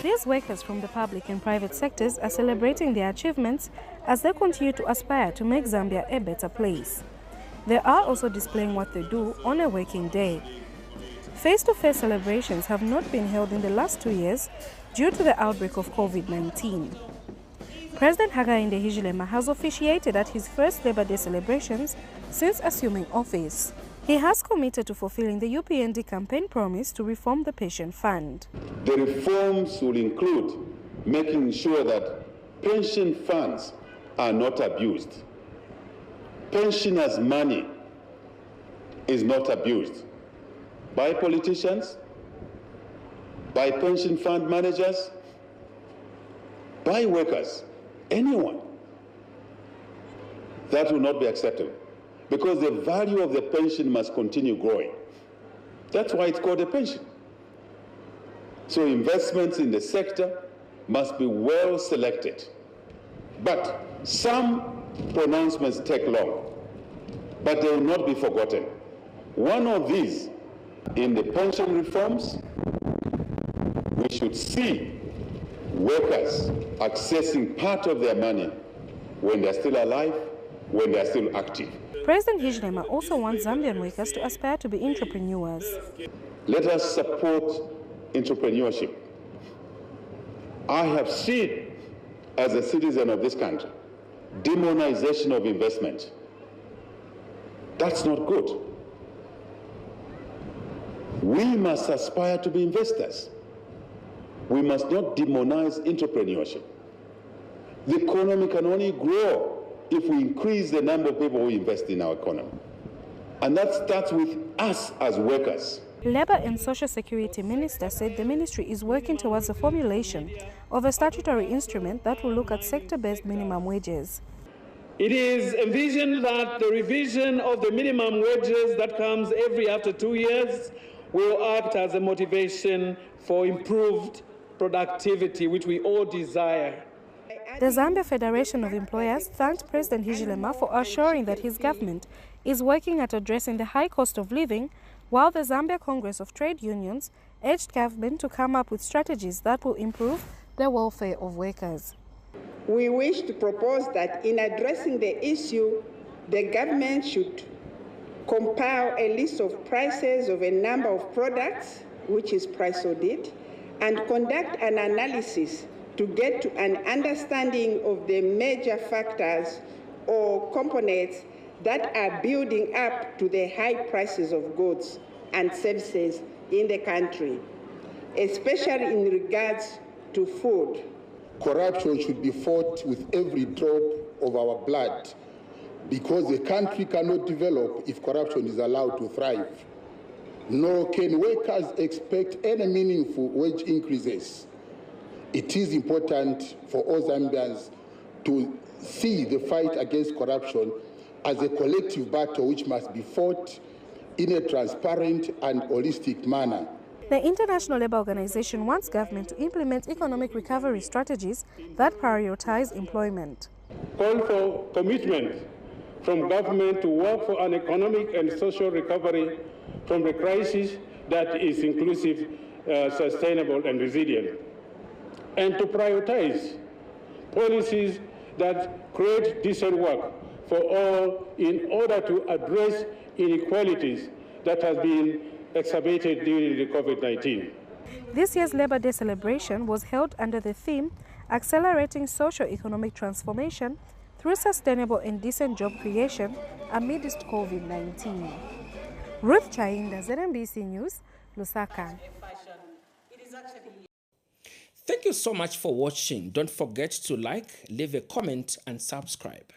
These workers from the public and private sectors are celebrating their achievements as they continue to aspire to make Zambia a better place. They are also displaying what they do on a working day. Face-to-face celebrations have not been held in the last 2 years due to the outbreak of COVID-19. President Hakainde Hichilema has officiated at his first Labour Day celebrations since assuming office. He has committed to fulfilling the UPND campaign promise to reform the pension fund. The reforms will include making sure that pension funds are not abused. Pensioners' money is not abused by politicians, by pension fund managers, by workers, anyone. That will not be acceptable, because the value of the pension must continue growing. That's why it's called a pension. So investments in the sector must be well selected. But some pronouncements take long, but they will not be forgotten. One of these, in the pension reforms, we should see workers accessing part of their money when they're still alive, when they're still active. President Hichilema also wants Zambian workers to aspire to be entrepreneurs. Let us support entrepreneurship. I have seen, as a citizen of this country, demonization of investment. That's not good. We must aspire to be investors. We must not demonize entrepreneurship. The economy can only grow if we increase the number of people who invest in our economy. And that starts with us as workers. Labour and Social Security Minister said the ministry is working towards the formulation of a statutory instrument that will look at sector-based minimum wages. It is envisioned that the revision of the minimum wages that comes every after 2 years will act as a motivation for improved productivity, which we all desire. The Zambia Federation of Employers thanked President Hichilema for assuring that his government is working at addressing the high cost of living, while the Zambia Congress of Trade Unions urged government to come up with strategies that will improve the welfare of workers. We wish to propose that in addressing the issue, the government should compile a list of prices of a number of products, which is price audit, and conduct an analysis to get to an understanding of the major factors or components that are building up to the high prices of goods and services in the country, especially in regards to food. Corruption should be fought with every drop of our blood, because the country cannot develop if corruption is allowed to thrive. Nor can workers expect any meaningful wage increases. It is important for all Zambians to see the fight against corruption as a collective battle which must be fought in a transparent and holistic manner. The International Labour Organization wants government to implement economic recovery strategies that prioritize employment. Call for commitment from government to work for an economic and social recovery from the crisis that is inclusive, sustainable and resilient, and to prioritize policies that create decent work for all in order to address inequalities that have been exacerbated during the COVID-19. This year's Labour Day celebration was held under the theme Accelerating Socio-Economic Transformation through Sustainable and Decent Job Creation amidst COVID-19. Ruth Chainda, ZNBC News, Lusaka. Thank you so much for watching. Don't forget to like, leave a comment and subscribe.